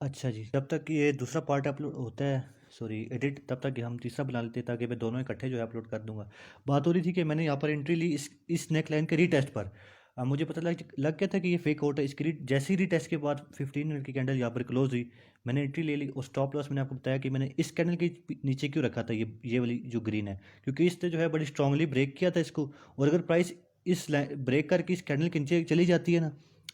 अच्छा जी, जब तक ये दूसरा पार्ट अपलोड होता है, सॉरी एडिट, तब तक हम तीसरा बना लेते हैं ताकि मैं दोनों इकट्ठे जो है अपलोड कर दूंगा। बात हो रही थी कि मैंने यहाँ पर एंट्री ली इस नेक लाइन के रीटेस्ट पर। अब मुझे पता लग गया था कि ये फेक आउट है। इसकी जैसे ही रीटेस्ट के बाद 15 मिनट की कैंडल यहाँ पर क्लोज हुई, मैंने एंट्री ले ली। और स्टॉप लॉस मैंने आपको बताया कि मैंने इस कैंडल के नीचे क्यों रखा था, ये वाली जो ग्रीन है, क्योंकि इसने जो है बड़ी स्ट्रांगली ब्रेक किया था इसको। और अगर प्राइस इस ब्रेक करके इस कैंडल के नीचे चली जाती है ना,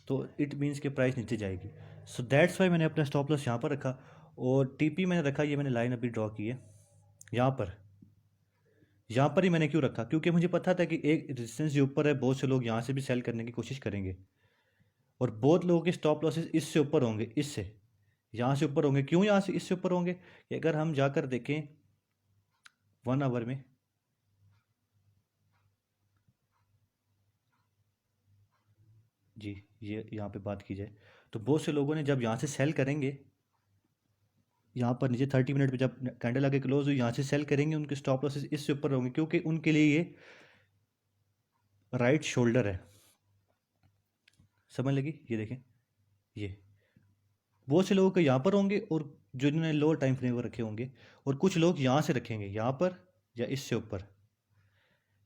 तो इट मीन्स कि प्राइस नीचे जाएगी। सो दैट्स वाई मैंने अपना स्टॉप लॉस यहाँ पर रखा। और टीपी मैंने रखा, ये मैंने लाइन अभी ड्रॉ की है यहाँ पर। यहाँ पर ही मैंने क्यों रखा, क्योंकि मुझे पता था कि एक रेजिस्टेंस के ऊपर है, बहुत से लोग यहाँ से भी सेल करने की कोशिश करेंगे। और बहुत लोगों के स्टॉप लॉसेस इससे ऊपर होंगे, इससे यहाँ से ऊपर होंगे। क्यों यहाँ से इससे ऊपर होंगे, कि अगर हम जाकर देखें 1 आवर में, जी ये यहाँ पे बात की जाए, तो बहुत से लोगों ने जब यहाँ से सेल करेंगे, यहाँ पर नीचे 30 मिनट पे जब कैंडल आके क्लोज हुई, यहाँ से सेल करेंगे, उनके स्टॉप लॉसेस इससे ऊपर होंगे, क्योंकि उनके लिए ये राइट शोल्डर है। समझ लगी, ये देखें, ये बहुत से लोगों के यहाँ पर होंगे, और जिन्होंने लोअर टाइम फ्रेम पर रखे होंगे, और कुछ लोग यहाँ से रखेंगे, यहाँ पर या इससे ऊपर।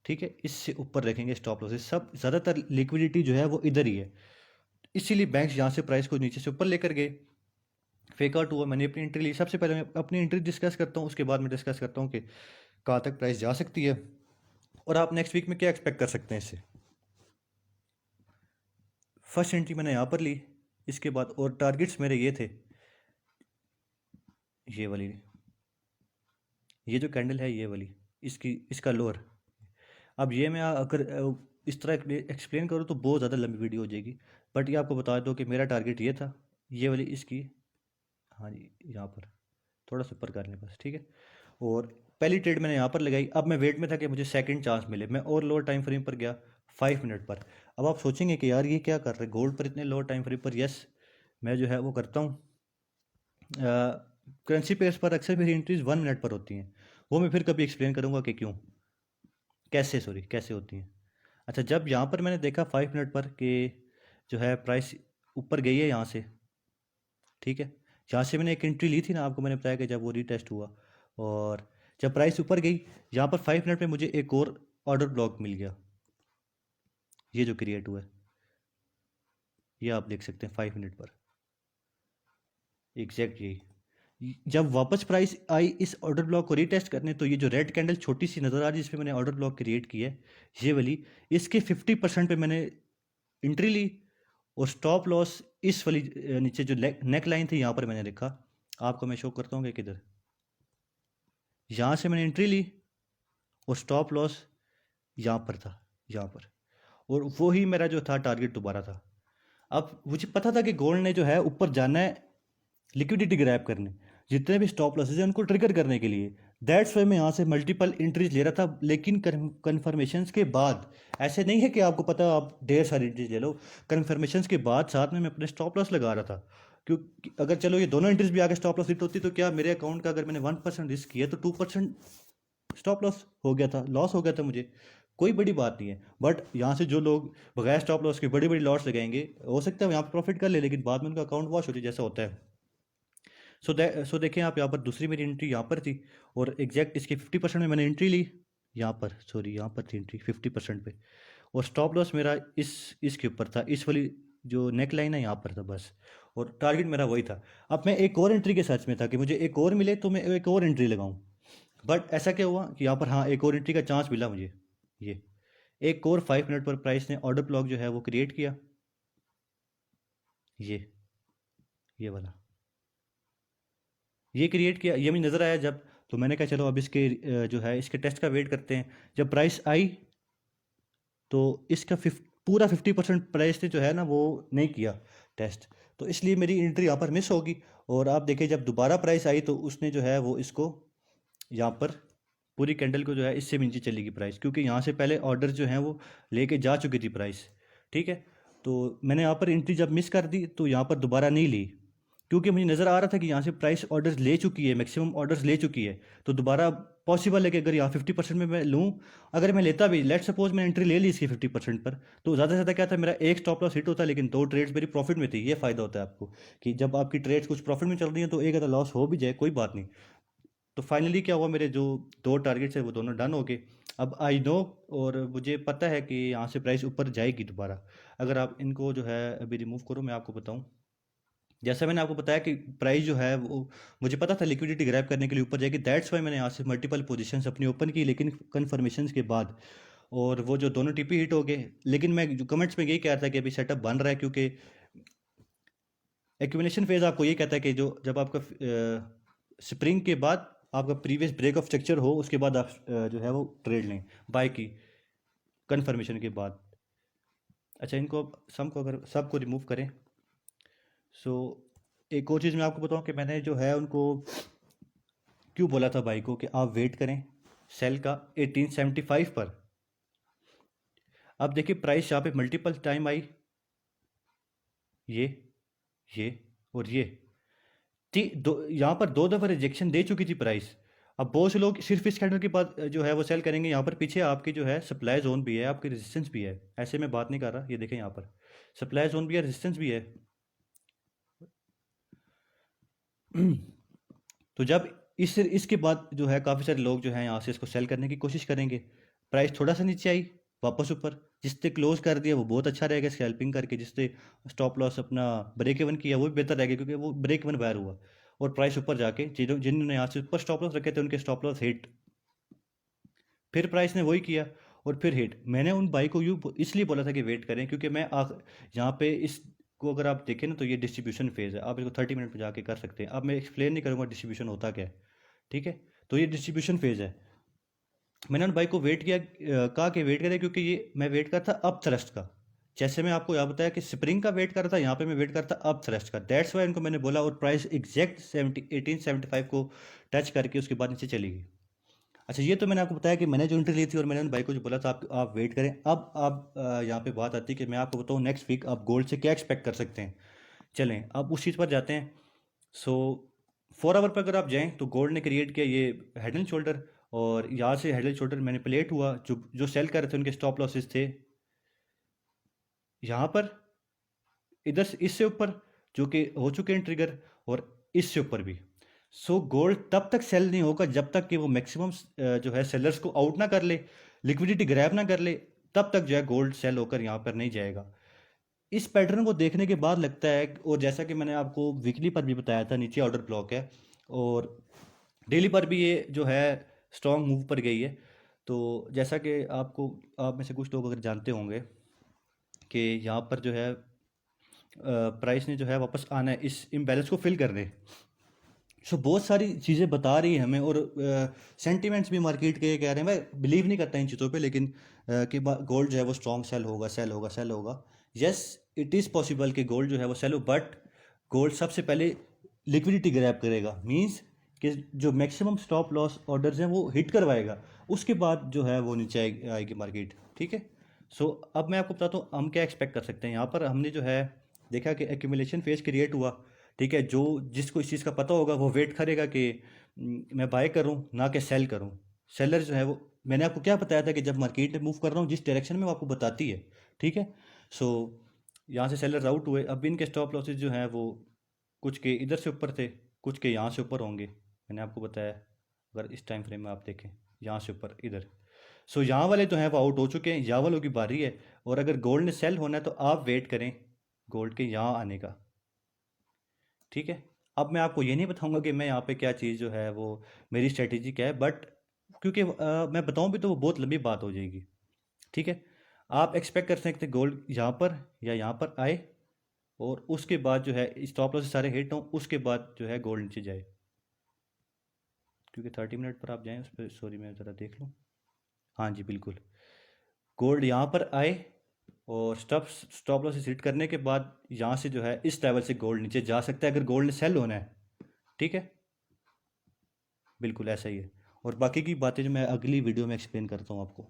ठीक है, इससे ऊपर रखेंगे स्टॉप लॉसेस। सब ज़्यादातर लिक्विडिटी जो है वो इधर ही है, इसीलिए बैंक्स यहाँ से प्राइस को नीचे से ऊपर लेकर गए। फेक आउट हुआ, मैंने अपनी एंट्री ली। सबसे पहले मैं अपनी एंट्री डिस्कस करता हूँ, उसके बाद मैं डिस्कस करता हूँ कि कहाँ तक प्राइस जा सकती है, और आप नेक्स्ट वीक में क्या एक्सपेक्ट कर सकते हैं इससे। फर्स्ट एंट्री मैंने यहाँ पर ली। इसके बाद और टारगेट्स मेरे ये थे, ये वाली, ये जो कैंडल है ये वाली, इसका लोअर। अब ये मैं अगर इस तरह एक्सप्लेन करूँ तो बहुत ज़्यादा लंबी वीडियो हो जाएगी, बट ये आपको बता दो कि मेरा टारगेट ये था, ये वाली इसकी, हाँ जी यहाँ पर थोड़ा सा ऊपर कर लें बस, ठीक है। और पहली ट्रेड मैंने यहाँ पर लगाई। अब मैं वेट में था कि मुझे सेकंड चांस मिले। मैं और लोअर टाइम फ्रेम पर गया, 5 मिनट पर। अब आप सोचेंगे कि यार ये क्या कर रहे गोल्ड पर इतने लोअर टाइम फ्रेम पर। यस, मैं जो है वो करता हूँ। करेंसी पेयर्स पर अक्सर मेरी एंट्रीज 1 मिनट पर होती हैं, वो मैं फिर कभी एक्सप्लेन करूँगा कि क्यों, कैसे होती हैं। अच्छा, जब यहाँ पर मैंने देखा 5 मिनट पर कि जो है प्राइस ऊपर गई है यहाँ से, ठीक है, यहाँ से मैंने एक एंट्री ली थी ना, आपको मैंने बताया कि जब वो रीटेस्ट हुआ, और जब प्राइस ऊपर गई, यहाँ पर 5 मिनट में मुझे एक और ऑर्डर ब्लॉक मिल गया, ये जो क्रिएट हुआ है, ये आप देख सकते हैं 5 मिनट पर एग्जैक्ट यही। जब वापस प्राइस आई इस ऑर्डर ब्लॉक को रीटेस्ट करने, तो ये जो रेड कैंडल छोटी सी नज़र आ रही है जिसमें मैंने ऑर्डर ब्लॉक क्रिएट किया है, ये वाली, इसके 50% पे मैंने एंट्री ली। और स्टॉप लॉस इस वाली नीचे जो नेक लाइन थी यहाँ पर मैंने लिखा, आपको मैं शो करता हूँ कि किधर, यहाँ से मैंने एंट्री ली, और स्टॉप लॉस यहाँ पर था, यहाँ पर। और वो ही मेरा जो था टारगेट दोबारा था। अब मुझे पता था कि गोल्ड ने जो है ऊपर जाना है लिक्विडिटी ग्रैब करने, जितने भी स्टॉप लॉसेज हैं उनको ट्रिगर करने के लिए। दैट्स वाई मैं यहाँ से मल्टीपल एंट्रीज ले रहा था, लेकिन कन्फर्मेशन के बाद। ऐसे नहीं है कि आपको पता आप ढेर सारी एंट्रीज ले लो, कन्फर्मेशन के बाद साथ में मैं अपने स्टॉप लॉस लगा रहा था। क्योंकि अगर चलो ये दोनों एंट्रीज भी आगे स्टॉप लॉस हिट होती, तो क्या मेरे अकाउंट का, अगर मैंने 1% रिस्क किया तो 2% स्टॉप लॉस हो गया था, लॉस हो गया था मुझे। कोई बड़ी बात नहीं है, बट यहाँ से जो लोग बगैर स्टॉप लॉस के बड़ी बड़ी लॉस लगाएंगे, हो सकता है यहाँ पर प्रॉफिट कर ले, लेकिन बाद में उनका अकाउंट वॉश हो जाए, जैसा होता है। सो देखें आप, यहाँ पर दूसरी मेरी एंट्री यहाँ पर थी, और एग्जैक्ट इसकी 50% में मैंने एंट्री ली। यहाँ पर, सॉरी, यहाँ पर थी एंट्री 50% पे। और स्टॉप लॉस मेरा इसके ऊपर था, इस वाली जो नेक लाइन है यहाँ पर था बस। और टारगेट मेरा वही था। अब मैं एक और एंट्री के सर्च में था कि मुझे एक और मिले तो मैं एक और एंट्री लगाऊं। बट ऐसा क्या हुआ कि यहाँ पर, हाँ, एक और एंट्री का चांस मिला मुझे। ये एक और 5 मिनट पर प्राइस ने ऑर्डर ब्लॉक जो है वो क्रिएट किया, ये वाला, ये क्रिएट किया, ये मुझे नज़र आया जब। तो मैंने कहा चलो अब इसके जो है इसके टेस्ट का वेट करते हैं। जब प्राइस आई, तो इसका पूरा 50% प्राइस ने जो है ना वो नहीं किया टेस्ट, तो इसलिए मेरी एंट्री यहाँ पर मिस होगी। और आप देखें जब दोबारा प्राइस आई, तो उसने जो है वो इसको यहाँ पर पूरी कैंडल को जो है इससे भी नीचे चलेगी प्राइस, क्योंकि यहाँ से पहले ऑर्डर जो हैं वो लेके जा चुकी थी प्राइस। ठीक है, तो मैंने यहाँ पर एंट्री जब मिस कर दी, तो यहाँ पर दोबारा नहीं ली, क्योंकि मुझे नज़र आ रहा था कि यहाँ से प्राइस ऑर्डर्स ले चुकी है, मैक्सिमम ऑर्डर्स ले चुकी है, तो दोबारा पॉसिबल है कि अगर यहाँ 50% में मैं लूँ, अगर मैं लेता भी, लेट सपोज मैंने एंट्री ले ली इसकी 50% पर, तो ज़्यादा से ज़्यादा क्या था, मेरा एक स्टॉप लॉस हिट होता, लेकिन 2 ट्रेड्स मेरी प्रॉफिट में थी। ये फ़ायदा होता है आपको कि जब आपकी ट्रेड्स कुछ प्रॉफिट में चल रही हैं तो एक अगर लॉस हो भी जाए कोई बात नहीं। तो फाइनली क्या हुआ, मेरे जो 2 टारगेट्स है वो दोनों डन हो गए। अब आई नो, और मुझे पता है कि यहाँ से प्राइस ऊपर जाएगी दोबारा। अगर आप इनको जो है अभी रिमूव करो, मैं आपको बताऊँ, जैसा मैंने आपको बताया कि प्राइस जो है वो, मुझे पता था लिक्विडिटी ग्रैब करने के लिए ऊपर जाएगी, दैट्स वाई मैंने यहाँ से मल्टीपल पोजीशंस अपनी ओपन की, लेकिन कन्फर्मेशन के बाद, और वो जो दोनों टीपी हिट हो गए। लेकिन मैं जो कमेंट्स में यही कह रहा था कि अभी सेटअप बन रहा है, क्योंकि एक्यूमुलेशन फेज आपको ये कहता है कि जो जब आपका स्प्रिंग के बाद आपका प्रीवियस ब्रेक ऑफ स्ट्रक्चर हो, उसके बाद आप जो है वो ट्रेड लें बाय की कन्फर्मेशन के बाद। अच्छा, इनको सबको अगर सबको रिमूव करें, सो एक और चीज़ मैं आपको बताऊं कि मैंने जो है उनको क्यों बोला था भाई को कि आप वेट करें सेल का 1875 पर। अब देखिए प्राइस यहाँ पे मल्टीपल टाइम आई, ये ये और ये यहाँ पर 2 दफ़ा रिजेक्शन दे चुकी थी प्राइस। अब बहुत से लोग सिर्फ इस कैंडल के बाद जो है वो सेल करेंगे। यहाँ पर पीछे आपकी जो है सप्लाई जोन भी है, आपकी रेजिस्टेंस भी है, ऐसे मैं बात नहीं कर रहा। ये देखें यहाँ पर सप्लाई जोन भी है, रेजिस्टेंस भी है। तो जब इसके बाद जो है काफ़ी सारे लोग जो हैं यहाँ से इसको सेल करने की कोशिश करेंगे। प्राइस थोड़ा सा नीचे आई, वापस ऊपर, जिसने क्लोज कर दिया वो बहुत अच्छा रहेगा स्कैल्पिंग करके, जिसने स्टॉप लॉस अपना ब्रेक इवन किया वो भी बेहतर रहेगा, क्योंकि वो ब्रेक इवन बाहर हुआ और प्राइस ऊपर जाके जिन्होंने यहाँ से ऊपर स्टॉप लॉस रखे थे उनके स्टॉप लॉस हिट, फिर प्राइस ने वही किया और फिर हिट। मैंने उन बाई को यूँ इसलिए बोला था कि वेट करें, क्योंकि मैं यहाँ पे इसको अगर आप देखें ना तो ये डिस्ट्रीब्यूशन फेज़ है। आप इसको 30 मिनट में जाके कर सकते हैं। अब मैं एक्सप्लेन नहीं करूँगा डिस्ट्रीब्यूशन होता क्या है, ठीक है। तो ये डिस्ट्रीब्यूशन फेज़ है। मैंने उन भाई को वेट किया, कहा कि वेट करें, क्योंकि ये मैं वेट करता अप थ्रस्ट का। जैसे मैं आपको यहाँ बताया कि स्प्रिंग का वेट कर रहा था, यहाँ पे मैं वेट करता अप थ्रस्ट का। दैट्स वाई उनको मैंने बोला, और प्राइस एग्जैक्ट 1875 को टच करके उसके बाद नीचे चली गई। अच्छा, ये तो मैंने आपको बताया कि मैंने जो एंट्री ली थी, और मैंने उन भाई को जो बोला था आप वेट करें। अब आप यहाँ पे बात आती है कि मैं आपको बताऊँ नेक्स्ट वीक आप गोल्ड से क्या एक्सपेक्ट कर सकते हैं। चलें अब उस चीज़ पर जाते हैं। सो 4 आवर पर अगर आप जाएं तो गोल्ड ने क्रिएट किया ये हेड एंड शोल्डर, और यहाँ से हेड एंड शोल्डर मैनिपुलेट हुआ। जो सेल कर रहे थे उनके स्टॉप लॉसेस थे यहाँ पर, इधर से इससे ऊपर जो कि हो चुके हैं ट्रिगर, और इससे ऊपर भी। सो गोल्ड तब तक सेल नहीं होगा जब तक कि वो मैक्सिमम जो है सेलर्स को आउट ना कर ले, लिक्विडिटी ग्रैब ना कर ले, तब तक जो है गोल्ड सेल होकर यहाँ पर नहीं जाएगा। इस पैटर्न को देखने के बाद लगता है, और जैसा कि मैंने आपको वीकली पर भी बताया था, नीचे ऑर्डर ब्लॉक है, और डेली पर भी ये जो है स्ट्रॉन्ग मूव पर गई है। तो जैसा कि आप में से कुछ लोग अगर जानते होंगे कि यहाँ पर जो है प्राइस ने जो है वापस आना है इस इम्बैलेंस को फिल करने। सो बहुत सारी चीज़ें बता रही है हमें, और सेंटिमेंट्स भी मार्केट के कह रहे हैं। मैं बिलीव नहीं करता इन चीज़ों पे, लेकिन कि गोल्ड जो है वो स्ट्रॉन्ग सेल होगा, सेल होगा, सेल होगा। यस, इट इज़ पॉसिबल कि गोल्ड जो है वो सेल हो, बट गोल्ड सबसे पहले लिक्विडिटी ग्रैब करेगा, मींस कि जो मैक्सिमम स्टॉप लॉस ऑर्डर्स हैं वो हिट करवाएगा, उसके बाद जो है वो नीचे आएगी मार्केट, ठीक है। सो अब मैं आपको बताता हूँ हम क्या एक्सपेक्ट कर सकते हैं। यहाँ पर हमने जो है देखा कि एक्यूमुलेशन फेज क्रिएट हुआ, ठीक है। जो जिसको इस चीज़ का पता होगा वो वेट करेगा कि मैं बाय करूं ना कि सेल करूं। सेलर जो है वो, मैंने आपको क्या बताया था कि जब मार्केट में मूव कर रहा हूं जिस डायरेक्शन में वो आपको बताती है, ठीक है। सो यहाँ से सेलर आउट हुए। अब इनके स्टॉप लॉसेज जो हैं वो कुछ के इधर से ऊपर थे, कुछ के यहाँ से ऊपर होंगे। मैंने आपको बताया, अगर इस टाइम फ्रेम में आप देखें यहाँ से ऊपर इधर। सो यहाँ वाले जो हैं वो आउट हो चुके हैं, यहाँ वालों की बारी है। और अगर गोल्ड ने सेल होना है तो आप वेट करें गोल्ड के यहाँ आने का, ठीक है। अब मैं आपको ये नहीं बताऊंगा कि मैं यहाँ पे क्या चीज़ जो है वो मेरी स्ट्रेटेजी क्या है, बट क्योंकि मैं बताऊं भी तो वो बहुत लंबी बात हो जाएगी, ठीक है। आप एक्सपेक्ट कर सकते हैं गोल्ड यहाँ पर या यहाँ पर आए, और उसके बाद जो है स्टॉप लॉस सारे हिट हों, उसके बाद जो है गोल्ड नीचे जाए। क्योंकि 30 मिनट पर आप जाएं उस पर, सॉरी मैं ज़रा देख लूँ। हाँ जी बिल्कुल, गोल्ड यहाँ पर आए और स्टॉप लॉस हिट करने के बाद यहाँ से जो है इस लेवल से गोल्ड नीचे जा सकता है अगर गोल्ड ने सेल होना है, ठीक है। बिल्कुल ऐसा ही है। और बाकी की बातें जो मैं अगली वीडियो में एक्सप्लेन करता हूँ आपको।